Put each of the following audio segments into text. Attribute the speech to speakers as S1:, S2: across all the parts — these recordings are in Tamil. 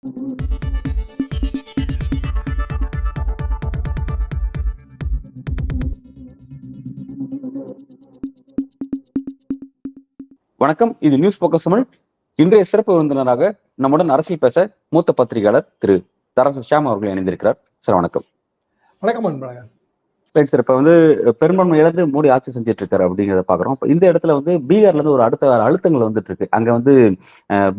S1: வணக்கம். இது நியூஸ் போக்கஸ் தமிழ். இன்றைய சிறப்பு விருந்தினராக நம்முடன் அரசியல் பேச மூத்த பத்திரிகையாளர் திரு தரசு ஷியாம் அவர்கள் இணைந்திருக்கிறார். சார் வணக்கம்.
S2: வணக்கம் அன்பழகன்.
S1: Right sir. இப்ப பெரும்பான்மை இழந்து மோடி ஆட்சி செஞ்சுட்டு இருக்காரு அப்படிங்கிறத பாக்குறோம். இந்த இடத்துல பீகார்ல இருந்து ஒரு அடுத்த அழுத்தங்கள் வந்துட்டு இருக்கு. அங்க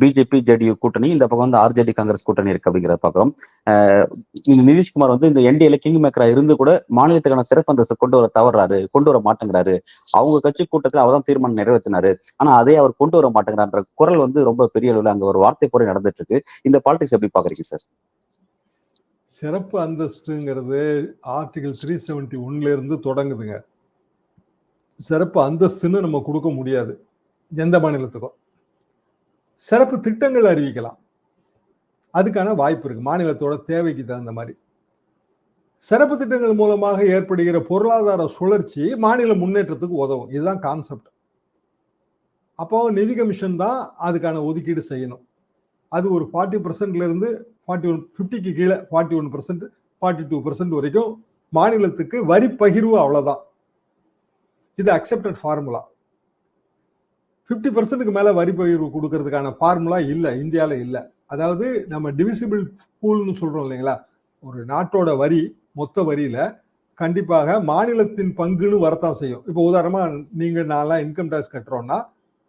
S1: பிஜேபி ஜேடியு கூட்டணி, இந்த பக்கம் ஆர்ஜேடி காங்கிரஸ் கூட்டணி இருக்கு அப்படிங்கிறத பாக்குறோம். நிதிஷ்குமார் இந்த என்டிஏல கிங் மேக்கரா இருந்து கூட மாநிலத்துக்கான சிறப்பு அந்தஸ்து கொண்டு வர மாட்டேங்கிறாரு. அவங்க கட்சி கூட்டத்தில் அவர்தான் தீர்மானம் நிறைவேற்றினாரு. ஆனா அதே அவர் கொண்டு வர மாட்டேங்கிறான்ற குரல் ரொம்ப பெரிய அளவில் அங்க ஒரு வார்த்தை போரை நடந்துட்டு இருக்கு. இந்த பாலிடிக்ஸ் எப்படி பாக்குறீங்க சார்?
S2: சிறப்பு அந்தஸ்துங்கிறது ஆர்டிகல் 371 இருந்து தொடங்குதுங்க. சிறப்பு அந்தஸ்துன்னு நம்ம கொடுக்க முடியாது எந்த மாநிலத்துக்கும். சிறப்பு திட்டங்கள் அறிவிக்கலாம், அதுக்கான வாய்ப்பு இருக்கு மாநிலத்தோட தேவைக்கு தகுந்த மாதிரி. சிறப்பு திட்டங்கள் மூலமாக ஏற்படுகிற பொருளாதார சுழற்சி மாநில முன்னேற்றத்துக்கு உதவும். இதுதான் கான்செப்ட். அப்போ நிதி கமிஷன் தான் அதுக்கான ஒதுக்கீடு செய்யணும். அது ஒரு 40% இருந்து 50க்கு கீழே 41%, 42% வரைக்கும் மாநிலத்துக்கு வரி பகிர்வு. அவ்வளவுதான். இது அக்செப்டட் ஃபார்முலா. 50%க்கு மேல வரி பகிர்வு கொடுக்கறதுக்கான ஃபார்முலா இல்ல, இந்தியால இல்ல. அதாவது நம்ம டிவிசிபிள் பூல்னு சொல்றோம் இல்லைங்களா, ஒரு நாட்டோட வரி மொத்த வரியில கண்டிப்பாக மாநிலத்தின் பங்குன்னு வரத்தான் செய்யும். இப்போ உதாரணமா நீங்க நான்லாம் இன்கம் டேக்ஸ் கட்டுறோம்னா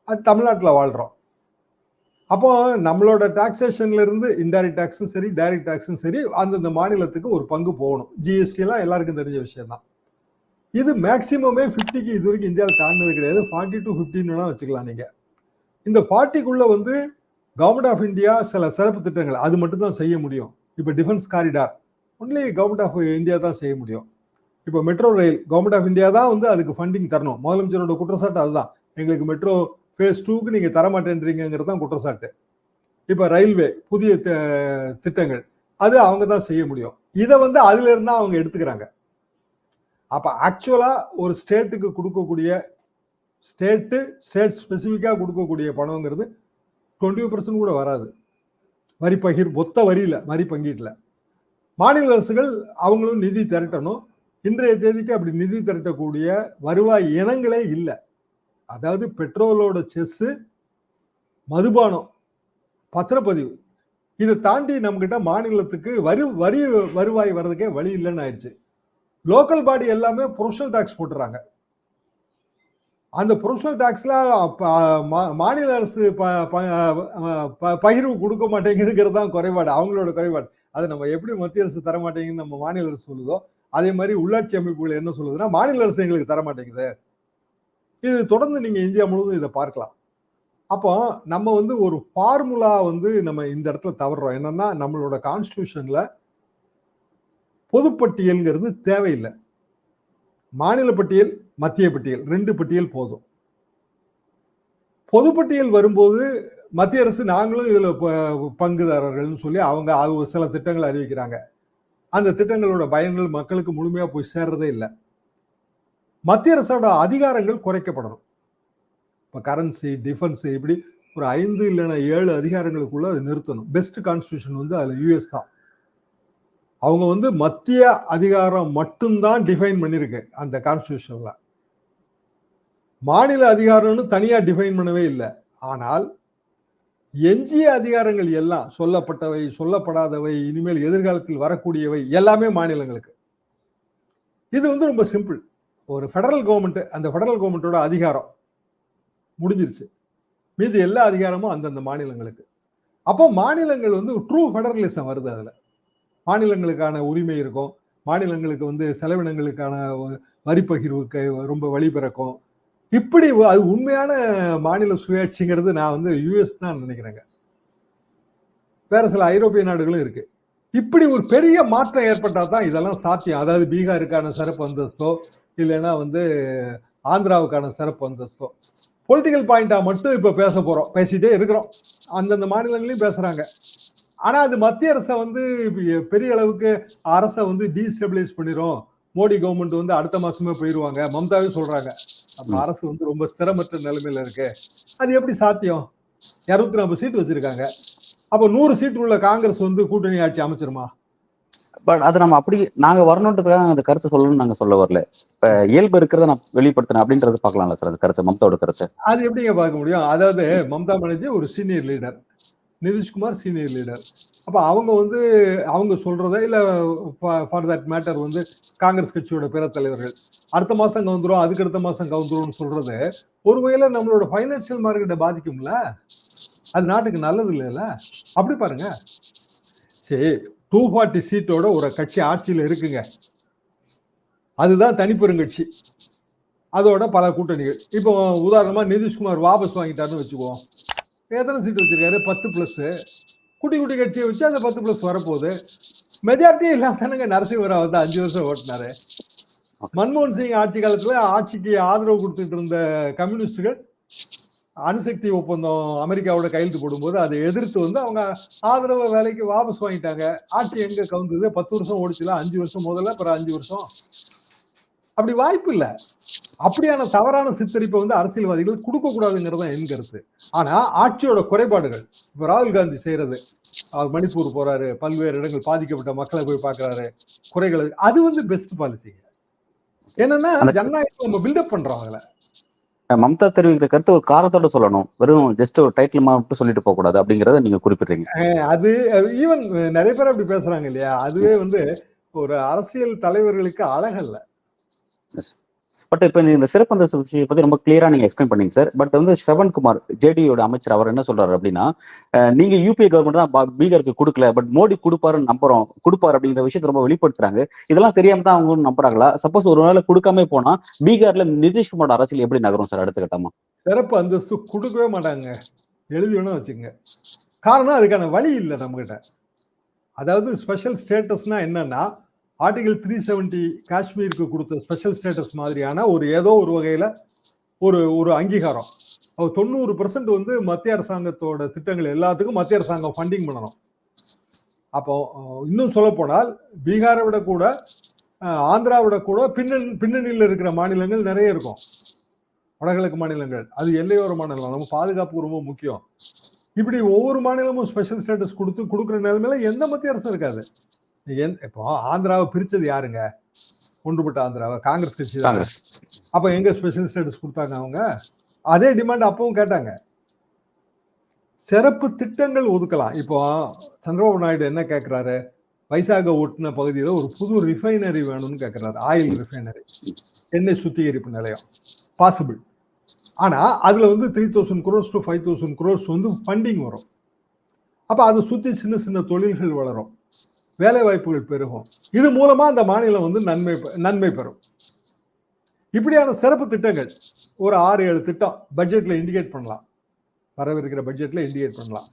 S2: அது தமிழ்நாட்டில் வாழ்றோம். அப்போ நம்மளோட டாக்ஸேஷன்ல இருந்து இன்டைரக்ட் டாக்ஸும் சரி, டைரக்ட் டாக்ஸும் சரி, அந்தந்த மாநிலத்துக்கு ஒரு பங்கு போகணும். ஜிஎஸ்டி எல்லாம் எல்லாருக்கும் தெரிஞ்ச விஷயம் தான். இது மேக்சிமமே 50க்கு இது வரைக்கும் இந்தியாவில் தாண்டினது கிடையாது. 40 to 15 வச்சுக்கலாம் நீங்க. இந்த 40க்குள்ள கவர்மெண்ட் ஆஃப் இந்தியா சில சிறப்பு திட்டங்கள் அது மட்டும் தான் செய்ய முடியும். இப்போ defence corridor only government of India தான் செய்ய முடியும். இப்போ metro rail government of India தான் அதுக்கு ஃபண்டிங் தரணும். முதலமைச்சரோட குற்றச்சாட்டு அதுதான். எங்களுக்கு மெட்ரோ ஃபேஸ் 2க்கு நீங்க தரமாட்டேன்றீங்கிறது தான் குற்றச்சாட்டு. இப்ப ரயில்வே புதிய திட்டங்கள் அது அவங்க தான் செய்ய முடியும். இதை அதுல இருந்தா அவங்க எடுத்துக்கிறாங்க. அப்ப ஆக்சுவலா ஒரு ஸ்டேட்டுக்கு கொடுக்கக்கூடிய ஸ்டேட் ஸ்பெசிபிக்கா கொடுக்கக்கூடிய பணம்ங்கிறது 20% கூட வராது. வரி பகிர் மொத்த வரியில வரி பங்கீட்டுல மாநில அரசுகள் அவங்களும் நிதி திரட்டணும். இன்றைய தேதிக்கு அப்படி நிதி திரட்டக்கூடிய வருவாய் இனங்களே இல்லை. அதாவது பெட்ரோலோட செஸ், மதுபானம், பத்திரப்பதிவு, இதை தாண்டி நம்ம கிட்ட மாநிலத்துக்கு வரி வருவாய் வர்றதுக்கே வழி இல்லைன்னு ஆயிடுச்சு. லோக்கல் பாடி எல்லாமே ப்ரொஃபஷனல் டாக்ஸ் போட்டுறாங்க. அந்த ப்ரொஃபஷனல் டாக்ஸ்ல மாநில அரசு பகிர்வு கொடுக்க மாட்டேங்குதுங்கிறது தான் குறைபாடு, அவங்களோட குறைபாடு. அது நம்ம எப்படி மத்திய அரசு தர மாட்டேங்குதுன்னு நம்ம மாநில அரசு சொல்லுதோ, அதே மாதிரி உள்ளாட்சி அமைப்புகள் என்ன சொல்லுதுன்னா மாநில அரசு எங்களுக்கு தர மாட்டேங்குது. இது தொடர்ந்து நீங்க இந்தியா முழுவதும் இதை பார்க்கலாம். அப்போ நம்ம ஒரு ஃபார்முலா நம்ம இந்த இடத்துல தவறுறோம். என்னன்னா நம்மளோட கான்ஸ்டிடியூஷன்ல பொதுப்பட்டியல்ங்கிறது தேவையில்லை. மாநில பட்டியல், மத்திய பட்டியல் 2 பட்டியல் போதும். பொதுப்பட்டியல் வரும்போது மத்திய அரசு நாங்களும் இதுல பங்குதாரர்கள்னு சொல்லி அவங்க ஒரு சில திட்டங்களை அறிவிக்கிறாங்க. அந்த திட்டங்களோட பயன்கள் மக்களுக்கு முழுமையா போய் சேர்றதே இல்லை. மத்திய அரசோட அதிகாரங்கள் குறைக்கப்படணும். இப்போ கரன்சி, டிஃபென்ஸ், இப்படி ஒரு 5 இல்லைன்னா 7 அதிகாரங்களுக்குள்ள அது நிறுத்தணும். பெஸ்ட் கான்ஸ்டிடியூஷன் அதுல யூஎஸ் தான். அவங்க மத்திய அதிகாரம் மட்டும்தான் டிஃபைன் பண்ணிருக்கு அந்த கான்ஸ்டிடியூஷன்ல. மாநில அதிகாரம்னு தனியா டிஃபைன் பண்ணவே இல்லை. ஆனால் எஞ்சிய அதிகாரங்கள் எல்லாம் சொல்லப்பட்டவை, சொல்லப்படாதவை, இனிமேல் எதிர்காலத்தில் வரக்கூடியவை எல்லாமே மாநிலங்களுக்கு. இது ரொம்ப சிம்பிள். ஒரு ஃபெடரல் கவர்மெண்ட், அந்த ஃபெடரல் கவர்மெண்டோட அதிகாரம் முடிஞ்சிருச்சு. மீது எல்லா அதிகாரமும் அந்தந்த மாநிலங்களுக்கு. அப்போ மாநிலங்கள் ட்ரூ ஃபெடரலிசம் வருது. அதுல மாநிலங்களுக்கான உரிமை இருக்கும். மாநிலங்களுக்கு செலவினங்களுக்கான வரி பகிர்வுக்கு ரொம்ப வழி பிறக்கும். இப்படி அது உண்மையான மாநில சுயாட்சிங்கிறது நான் யூஎஸ் தான் நினைக்கிறேங்க. வேற சில ஐரோப்பிய நாடுகளும் இருக்கு. இப்படி ஒரு பெரிய மாற்றம் ஏற்பட்டா தான் இதெல்லாம் சாத்தியம். அதாவது பீகாருக்கான சிறப்பு அந்தஸ்தோ இல்லைன்னா ஆந்திராவுக்கான சிறப்பு அந்தஸ்தோ பொலிட்டிக்கல் பாயிண்டா மட்டும் இப்ப பேசிட்டே இருக்கிறோம். அந்தந்த மாநிலங்களையும் பேசுறாங்க. ஆனா அது மத்திய அரசை பெரிய அளவுக்கு அரசை டீஸ்டெபிலைஸ் பண்ணிரும். மோடி கவர்மெண்ட் அடுத்த மாசமே போயிருவாங்க. மம்தாவே சொல்றாங்க நம்ம அரசு ரொம்ப ஸ்திரமற்ற நிலைமையில இருக்கு. அது எப்படி சாத்தியம்? 240 சீட் வச்சிருக்காங்க. அப்ப 100 சீட் உள்ள காங்கிரஸ் வந்து கூட்டணி ஆட்சி அமைச்சிருமா?
S1: பட் அது நம்ம அப்படி நாங்க வரணுன்றதுக்காக அந்த கருத்தை சொல்லணும்னு நாங்க சொல்ல வரல. இப்ப இயல்பு இருக்கிறத நான் வெளிப்படுத்தினேன் அப்படின்றத பார்க்கலாம்ல சார், அந்த கருத்தை, மம்தாவோட கருத்தை.
S2: அது எப்படிங்க பார்க்க முடியும்? அதாவது மம்தா பானர்ஜி ஒரு senior leader, Nitish Kumar senior leader. அப்ப அவங்க வந்து அவங்க சொல்றத இல்ல ஃபார் தட் மேட்டர் வந்து காங்கிரஸ் கட்சியோட பிற தலைவர்கள் அடுத்த மாசம் கவுந்துரும், அதுக்கு அடுத்த மாசம் கவுந்துரும்னு சொல்றது ஒரு வகையில நம்மளோட பைனான்சியல் மார்க்கெட்டை பாதிக்கும்ல. அது நாட்டுக்கு நல்லது இல்லைல்ல. அப்படி பாருங்க. சரி, 240 சீட்டோட ஒரு கட்சி ஆட்சியில் இருக்குங்க. அதுதான் தனிப்பெருங்கட்சி. அதோட பல கூட்டணிகள். இப்போ உதாரணமா நிதிஷ்குமார் வாபஸ் வாங்கிட்டாருன்னு வச்சுக்குவோம். எத்தனை சீட் வச்சிருக்காரு? 10 பிளஸ். குட்டி குட்டி கட்சியை வச்சு அந்த 10 பிளஸ் வரப்போகுது. மெஜாரிட்டியே இல்லாம தானங்க நரசிம்மராவ் வந்து 5 வருஷம் ஓட்டினாரு. மன்மோகன் சிங் ஆட்சி காலத்துல ஆட்சிக்கு ஆதரவு கொடுத்துட்டு இருந்த கம்யூனிஸ்டுகள் அணுசக்தி ஒப்பந்தம் அமெரிக்காவோட கையெழுத்து போடும்போது அதை எதிர்த்து வந்து அவங்க ஆதரவு வேலைக்கு வாபஸ் வாங்கிட்டாங்க. ஆட்சி எங்க கவுந்தது? 10 வருஷம் ஓடிச்சுல, 5 வருஷம் முதல்ல, அப்புறம் 5 வருஷம். அப்படி வாய்ப்பு இல்ல. அப்படியான தவறான சித்தரிப்பை வந்து அரசியல்வாதிகள் கொடுக்க கூடாதுங்கிறது என் கருத்து. ஆனா ஆட்சியோட குறைபாடுகள், இப்ப ராகுல் காந்தி செய்யறது, அவர் மணிப்பூர் போறாரு, பல்வேறு இடங்கள் பாதிக்கப்பட்ட மக்களை போய் பாக்குறாரு, குறைகள், அது வந்து பெஸ்ட் பாலிசி. என்னன்னா ஜனநாயகம் நம்ம பில்டப் பண்றோம். அதுல
S1: மம்தா தெரிவிக்கிற கருத்து ஒரு காரணத்தோட சொல்லணும், வெறும் ஜஸ்ட் ஒரு டைட்டில் மட்டும் சொல்லிட்டு போக கூடாது அப்படிங்கறத நீங்க குறிப்பிடுறீங்க.
S2: அது ஈவன் நிறைய பேர் அப்படி பேசுறாங்க இல்லையா? அதுவே வந்து ஒரு அரசியல் தலைவர்களுக்கு அழகல்ல.
S1: பட் இப்ப இந்த சிறப்பு அந்தஸ்து விஷயத்தை பத்தி ரொம்ப கிளியரா நீங்க எக்ஸ்பிளைன் பண்ணீங்க சார். பட் வந்து ஸ்ரவன்குமார் ஜேடியோட அமைச்சர் அவர் என்ன சொல்றாரு அப்படின்னா, நீங்க யூபிஏ கவர்மெண்ட் தான் பீகாருக்கு கொடுக்கல, பட் மோடி கொடுப்பாருன்னு நம்புறோம், கொடுப்பாரு அப்படிங்கிற விஷயத்தை ரொம்ப வெளிப்படுத்துறாங்க. இதெல்லாம் தெரியாம தான் அவங்க நம்புறாங்களா? சப்போஸ் ஒரு வேளை கொடுக்காம போனா பீகார்ல நிதிஷ்குமாரோட அரசியல் எப்படி நகரும் சார் அடுத்த கட்டமா?
S2: சிறப்பு அந்தஸ்து கொடுக்கவே மாட்டாங்க, எழுதி வேணா வச்சுங்க. காரணம் அதுக்கான வழி இல்லை நம்ம கிட்ட. அதாவது ஸ்பெஷல் ஸ்டேட்டஸ்னா என்னன்னா, ஆர்டிகல் 370 காஷ்மீருக்கு கொடுத்த ஸ்பெஷல் ஸ்டேட்டஸ் மாதிரியான ஒரு ஏதோ ஒரு வகையில ஒரு அங்கீகாரம். 90% வந்து மத்திய அரசாங்கத்தோட திட்டங்கள் எல்லாத்துக்கும் மத்திய அரசாங்கம் ஃபண்டிங் பண்ணணும். அப்போ இன்னும் சொல்ல போனால் பீகாரை விட கூட ஆந்திராவிட கூட பின்னணியில் இருக்கிற மாநிலங்கள் நிறைய இருக்கும். வடகிழக்கு மாநிலங்கள், அது எல்லையோர மாநிலம், நம்ம பாதுகாப்பு ரொம்ப முக்கியம். இப்படி ஒவ்வொரு மாநிலமும் ஸ்பெஷல் ஸ்டேட்டஸ் கொடுக்குற நிலைமையில எந்த மத்திய அரசும் இருக்காது. இப்போ ஆந்திராவை பிரிச்சது யாருங்க? ஒன்றுபட்ட ஆந்திராவை காங்கிரஸ் கட்சி தான். அப்ப எங்க ஸ்பெஷல் ஸ்டேட்டஸ் கொடுத்தாங்க? அவங்க அதே டிமாண்ட் அப்பவும் கேட்டாங்க. சிறப்பு திட்டங்கள் ஒதுக்கலாம். இப்போ சந்திரபாபு நாயுடு என்ன கேட்கிறாரு? வைசாக ஒட்டின பகுதியில் ஒரு புது ரிஃபைனரி வேணும்னு கேட்கிறாரு. ஆயில் ரிஃபைனரி, எண்ணெய் சுத்திகரிப்பு நிலையம் பாசிபிள். ஆனா அதுல வந்து 3000 crores to 5000 crores வந்து ஃபண்டிங் வரும். அப்ப அதை சுத்தி சின்ன சின்ன தொழில்கள் வளரும், வேலை வாய்ப்புகள் பெருகும். இது மூலமா அந்த மாநிலம் வந்து நன்மை பெறும். இப்படியான சிறப்பு திட்டங்கள் ஒரு 6-7 திட்டம் பட்ஜெட்ல இண்டிகேட் பண்ணலாம். வரவிருக்கிற பட்ஜெட்ல இண்டிகேட் பண்ணலாம்.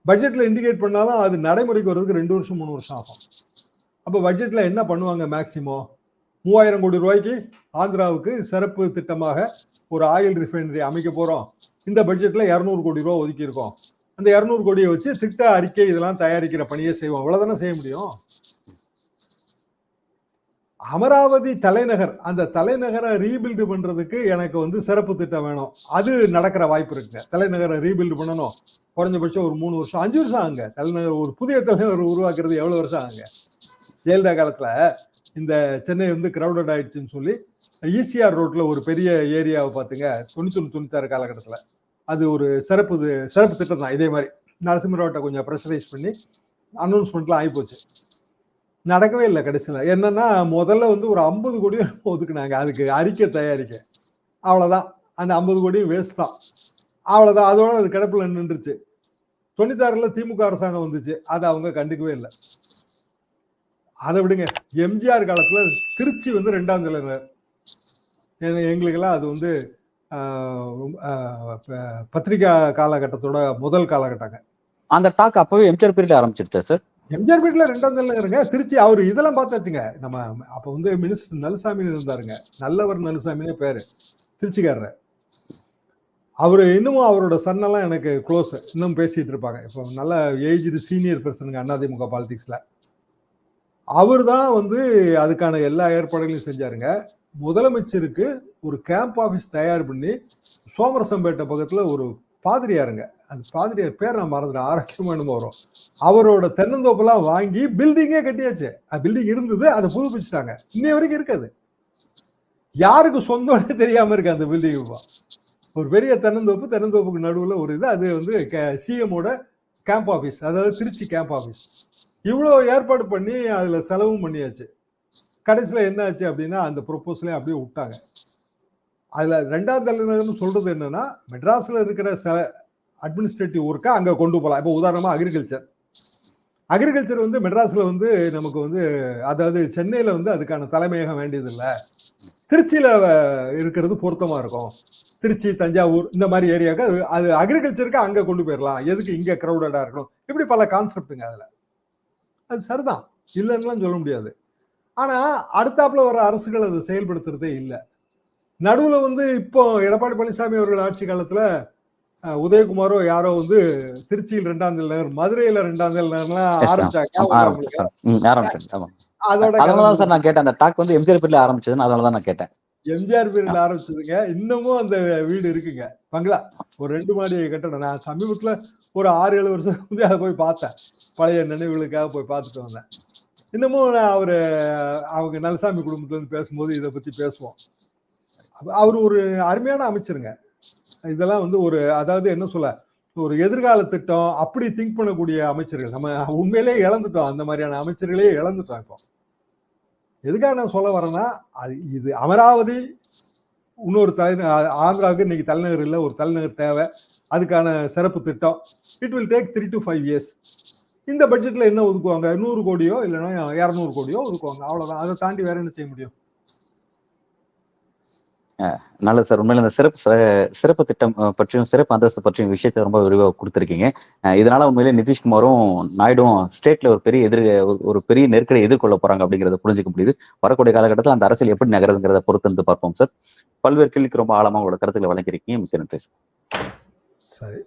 S2: பட்ஜெட்ல இண்டிகேட் பண்ணாலும் அது நடைமுறைக்கு வர்றதுக்கு 2 வருஷம் 3 வருஷம் ஆகும். அப்ப பட்ஜெட்ல என்ன பண்ணுவாங்க? மேக்சிமம் 3000 கோடி ரூபாய்க்கு ஆந்திராவுக்கு சிறப்பு திட்டமாக ஒரு ஆயில் ரிஃபைனரி அமைக்க போறோம், இந்த பட்ஜெட்ல 200 கோடி ரூபாய் ஒதுக்கி இருக்கோம், அந்த 200 கோடியை வச்சு திட்ட அறிக்கை இதெல்லாம் தயாரிக்கிற பணியை செய்வோம். அவ்வளவுதானே செய்ய முடியும். அமராவதி தலைநகர், அந்த தலைநகரை ரீபில்டு பண்றதுக்கு எனக்கு வந்து சிறப்பு திட்டம் வேணும். அது நடக்கிற வாய்ப்பு இருக்குங்க. தலைநகரை ரீபில்டு பண்ணணும், குறைஞ்சபட்சம் ஒரு 3 வருஷம் 5 வருஷம் ஆகுங்க. தலைநகர், ஒரு புதிய தலைநகர் உருவாக்குறது எவ்வளவு வருஷம் ஆகுங்க? ஜெயலலிதா காலத்துல இந்த சென்னை வந்து கிரௌடட் ஆயிடுச்சுன்னு சொல்லி ஈசிஆர் ரோட்ல ஒரு பெரிய ஏரியாவை பார்த்துங்க, 91-96 காலகட்டத்தில் அது ஒரு சிறப்பு திட்டம் தான். இதே மாதிரி நரசிம்மராவ்ட்ட கொஞ்சம் ப்ரெஷரைஸ் பண்ணி அனௌன்ஸ்மெண்ட்லாம் ஆகிப்போச்சு. நடக்கவே இல்லை கடைசியில். என்னன்னா முதல்ல வந்து ஒரு 50 கோடி ஒதுக்குனாங்க அதுக்கு அறிக்கை தயாரிக்க. அவ்வளோதான், அந்த 50 கோடி வேஸ்ட் தான். அவ்வளோதான், அதோட அது கிடப்புல நின்றுச்சு. 96ல் திமுக அரசாங்கம் வந்துச்சு, அதை அவங்க கண்டுக்கவே இல்லை. அதை விடுங்க, எம்ஜிஆர் காலத்துல திருச்சி வந்து 2ஆம் தலைநகர். எங்களுக்கெல்லாம் அது வந்து பத்திரிகா காலகட்டத்தோட முதல் காலகட்டங்க.
S1: அந்த டாக் அப்பவே எம்ஜிஆர் பீரியட்ல ஆரம்பிச்சிருச்சா சார்?
S2: எம்ஜிஆர் பீரியட்ல 2ஆம் தலைநகருங்க திருச்சி. அவர் இதெல்லாம் பார்த்தாச்சுங்க. நம்ம அப்ப வந்து மினிஸ்டர் நலுசாமின்னு இருந்தாருங்க, நல்லவர் நலுசாமினே பேரு, திருச்சிக்காரர். அவரு இன்னமும் அவரோட சன்னெல்லாம் எனக்கு க்ளோஸ், இன்னும் பேசிட்டு இருப்பாங்க. இப்போ நல்ல ஏஜ்டு சீனியர் பர்சனுங்க அதிமுக பாலிடிக்ஸ்ல. அவர் தான் வந்து அதுக்கான எல்லா ஏற்பாடுகளையும் செஞ்சாருங்க. முதலமைச்சருக்கு ஒரு கேம்ப் ஆபீஸ் தயார் பண்ணி சோமரசம்பேட்டை பக்கத்துல ஒரு பாதிரியாருங்க, அது பாதிரியார் பேர் நான் மறந்துட்டேன், ஆரோக்கியமா என்னமோ வரும். அவரோட தென்னந்தோப்பெல்லாம் வாங்கி பில்டிங்கே கட்டியாச்சு. பில்டிங் இருந்தது, அதை புதுப்பிச்சுட்டாங்க. இன்னைய வரைக்கும் இருக்காது. யாருக்கு சொந்தம்னே தெரியாம இருக்கு அந்த பில்டிங். இப்போ ஒரு பெரிய தென்னந்தோப்பு, தென்னந்தோப்புக்கு நடுவுல ஒரு இது, அது வந்து சிஎம்மோட கேம்ப் ஆபீஸ், அதாவது திருச்சி கேம்ப் ஆபீஸ். இவ்வளவு ஏற்பாடு பண்ணி அதுல செலவும் பண்ணியாச்சு. கடைசியில என்ன ஆச்சு அப்படின்னா அந்த ப்ரொபோசலே அப்படியே விட்டாங்க. அதுல 2ஆம் தலைநகர்னு சொல்றது என்னன்னா, மெட்ராஸ்ல இருக்கிற அட்மினிஸ்ட்ரேட்டிவ் ஒர்க்கை அங்க கொண்டு போகலாம். இப்போ உதாரணமா அக்ரிகல்ச்சர் வந்து மெட்ராஸ்ல வந்து நமக்கு வந்து, அதாவது சென்னையில வந்து அதுக்கான தலைமையகம் வேண்டியதில்லை, திருச்சியில இருக்கிறது பொருத்தமா இருக்கும். திருச்சி, தஞ்சாவூர் இந்த மாதிரி ஏரியாவுக்கு அது அக்ரிகல்ச்சருக்கு அங்க கொண்டு போயிடலாம், எதுக்கு இங்க கிரௌடடா இருக்கணும், இப்படி பல கான்செப்டுங்க அதுல. அது சரிதான், இல்லைன்னுலாம் சொல்ல முடியாது. ஆனா அடுத்தாப்புல வர அரசுகள் அதை செயல்படுத்துறதே இல்லை. நடுவுல வந்து இப்போ எடப்பாடி பழனிசாமி அவர்கள் ஆட்சி காலத்துல உதயகுமாரோ யாரோ வந்து திருச்சியில் 2ஆம் தலைநகர், மதுரையில 2ஆம் தலைநகர்லாம் ஆரம்பிச்சாங்க.
S1: அதோட அதனாலதான் சார் நான் கேட்டேன், அந்த டாக் வந்து எம்ஜிஆர் பேர்ல ஆரம்பிச்சதுன்னு, அதனாலதான் நான் கேட்டேன்.
S2: எம்ஜிஆர் பேர்ல ஆரம்பிச்சதுங்க. இன்னமும் அந்த வீடு இருக்குங்க, பங்களா, ஒரு 2 மாடி கட்டடம். நான் சமீபத்துல ஒரு 6-7 வருஷம் வந்து அதை போய் பார்த்தேன், பழைய நினைவுகளுக்காக போய் பார்த்துட்டு வந்தேன். இன்னமும் அவரு அவங்க நல்லசாமி குடும்பத்துல இருந்து பேசும்போது இதை பத்தி பேசுவோம். அவர் ஒரு அருமையான அமைச்சருங்க. இதெல்லாம் வந்து ஒரு, அதாவது என்ன சொல்ல, ஒரு எதிர்கால திட்டம் அப்படி திங்க் பண்ணக்கூடிய அமைச்சர்கள் நம்ம உண்மையிலே இழந்துட்டோம். அந்த மாதிரியான அமைச்சர்களே இழந்துட்டோம். இப்போ எதுக்காக நான் சொல்ல வரேன்னா, இது அமராவதி இன்னொரு ஆந்திராவுக்கு இன்னைக்கு தலைநகர் இல்லை, ஒரு தலைநகர் தேவை, அதுக்கான சிறப்பு திட்டம். It will take 3 to 5 years. இந்த பட்ஜெட்ல என்ன ஒதுக்குவாங்க? 100 கோடியோ இல்லைன்னா 200 கோடியோ ஒதுக்குவாங்க, அவ்வளவுதான். அதை தாண்டி வேற என்ன செய்ய முடியும்?
S1: நல்லது சார். உண்மையில இந்த சிறப்பு திட்டம் பற்றியும் சிறப்பு அந்தஸ்து பற்றியும் விஷயத்தை ரொம்ப விரிவாக கொடுத்துருக்கீங்க. இதனால உண்மையிலே நிதிஷ்குமாரும் நாயுடும் ஸ்டேட்ல ஒரு பெரிய நெருக்கடியை எதிர்கொள்ள போறாங்க அப்படிங்கிறத புரிஞ்சுக்க முடியுது. வரக்கூடிய காலகட்டத்தில் அந்த அரசியல் எப்படி நகருங்கிறத பொறுத்து வந்து பார்ப்போம் சார். பல்வேறு கேள்விக்கு ரொம்ப ஆழமா உங்களோட கருத்துக்களை வழங்கியிருக்கீங்க. மிக்க நன்றி சார்.
S2: சரி.